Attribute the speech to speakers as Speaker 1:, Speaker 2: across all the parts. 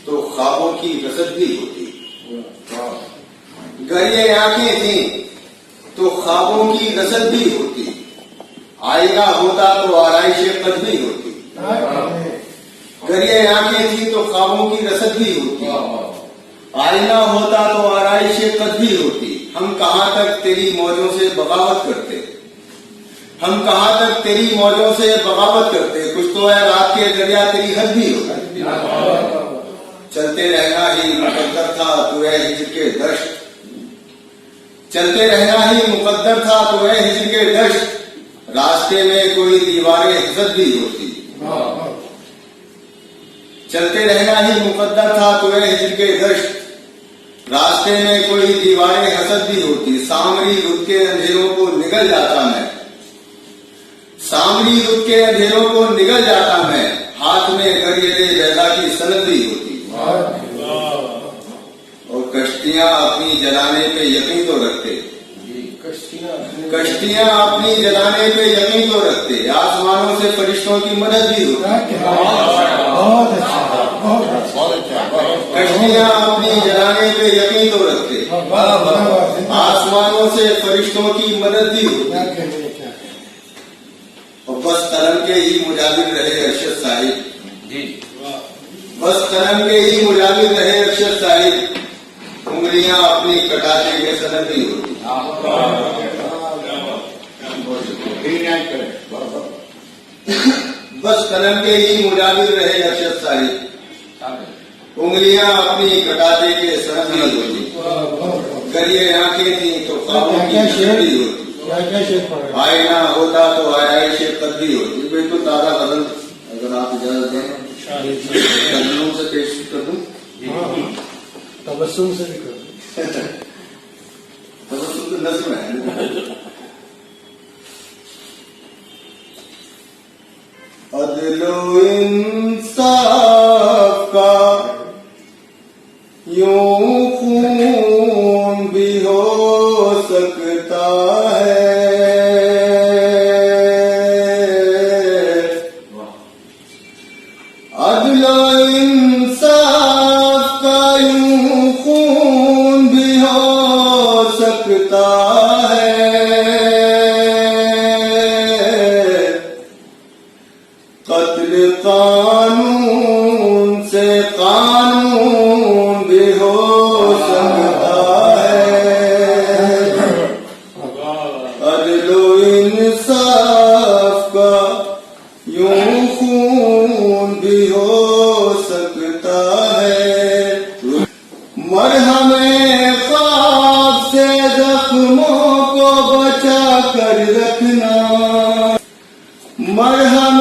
Speaker 1: تو خوابوں کی رسد بھی ہوتی، گر یہ آنکھیں تھیں تو خوابوں کی رسد بھی ہوتی، آئینہ ہوتا تو آرائش قد بھی ہوتی، گر یہ آنکھیں تھیں تو خوابوں کی رسد بھی ہوتی، آئینہ ہوتا تو آرائش قد بھی ہوتی۔ ہم کہاں تک تیری موجوں سے بغاوت کرتے، ہم کہاں تک تیری موجوں سے بغاوت کرتے، کچھ تو ہے رات کے دریا تیری حد بھی ہوتی، چلتے رہنا ہی مقدر تھا تو اے ہجر کے دشت، چلتے رہنا ہی مقدر تھا تو اے ہجر کے دشت، راستے میں کوئی دیوار حسد بھی ہوتی، چلتے رہنا ہی مقدر تھا تو اے ہجر کے دشت، راستے میں کوئی دیوار حسد بھی ہوتی۔ سامری رت کے اندھیروں کو نگل جاتا میں، سامری رت کے اندھیروں کو نگل جاتا میں، ہاتھ میں گریدے بیضا کی سند بھی ہوتی، اور کشتیاں اپنی جلانے پہ یقین تو رکھتے، کشتیاں اپنی جلانے پہ یقین تو رکھتے، آسمانوں سے فرشتوں کی مدد بھی ہوتی، کشتیاں اپنی جلانے پہ یقین تو رکھتے، آسمانوں سے فرشتوں کی مدد بھی ہوتی، اور بس قلم کے ہی مجاور رہے ارشد صاحب، بس قلم کے ہی مجاور رہے ارشد صاحب، انگلیاں اپنی کٹاتے کے سند بھی ہوتی، بس قلم کے ہی مجاور رہے ارشد صاحب، انگلیاں اپنی کٹاتے کے سند بھی ہوتی، گر یہ آنکھیں تھیں تو خوابوں کی رسد بھی ہوتی، آئینہ ہوتا تو آرائش قد بھی ہوتی۔ بالکل تازہ غزل اگر آپ اجازت دیں غزلوں سے پیش کر دوں،
Speaker 2: تبسم سے بھی کر دوں،
Speaker 1: تبسم تو نظم ہے۔ عدل و انصاف کا یوں خون بھی ہو سکتا ہے، عدل و انصاف کا یوں خون بھی ہو سکتا ہے، قتل قانون سے قانون بھی ہو سکتا ہے، عدل و انصاف کا یوں خون بھی ہو سکتا ہے، مرہم خواب سے زخموں کو بچا کر رکھنا، مرہم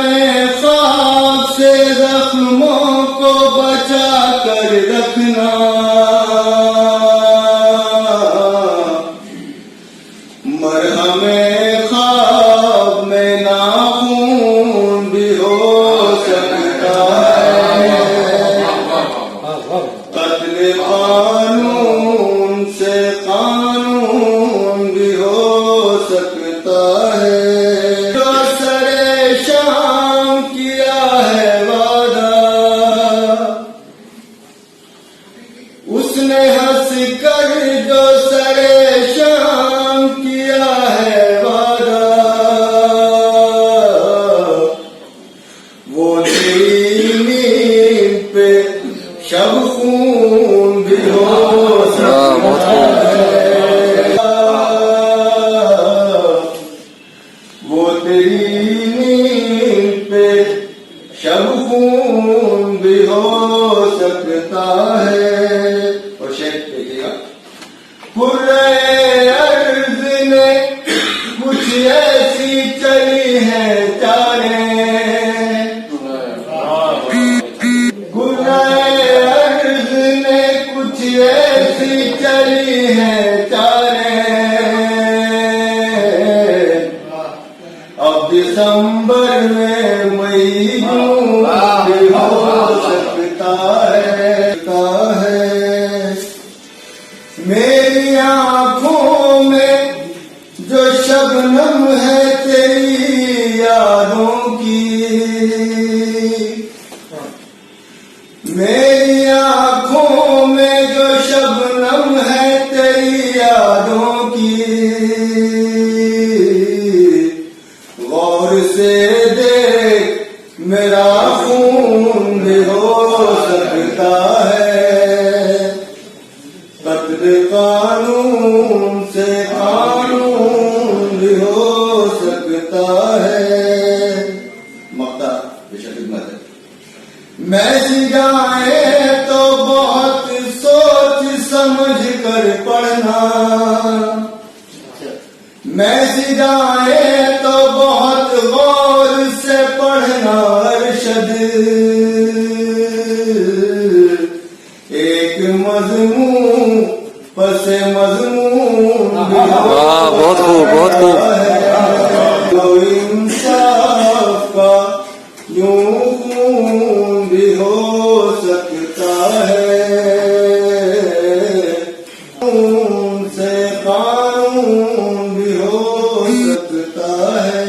Speaker 1: خواب سے زخموں کو بچا کر رکھنا، مرہم خواب میں ناخون بھی ہو سکتا ہے، قتل قانون سے قانون بھی ہو سکتا ہے، اس نے ہنس کر جو سرے شام کیا ہے وعدہ، وہ تیری نیند پہ شب خون بھی ہو سکتا ہے، وہ تیری نیند پہ شب خون بھی ہو سکتا ہے۔ اور شیخ دیکھیے گا، پورے عرض نے کچھ ایسی چلی ہے چالیں، پورے عرض نے کچھ ایسی چلی ہے چالیں، اب دسمبر میں مئی جون بھی ہو سکتا ہے، میری آنکھوں میں جو شبنم ہے تیری یادوں کی، میری عالم ہے تیری یادوں کی، غور سے دیکھ میرا خون بھی ہو سکتا ہے، قتل قانون سے قانون بھی ہو سکتا ہے۔ مقطع بے شک خدمت ہے۔ میں جائے تو بہت سوچ سمجھ کر پڑھنا، میں جائے تو بہت غور سے پڑھنا ارشد، ایک مضمون پس مضمون
Speaker 2: بہت خوب بہت خوب۔
Speaker 1: تو انصاف کا یوں خون بھی ہو سکتا ہے، خون سے قانون بھی ہو سکتا ہے۔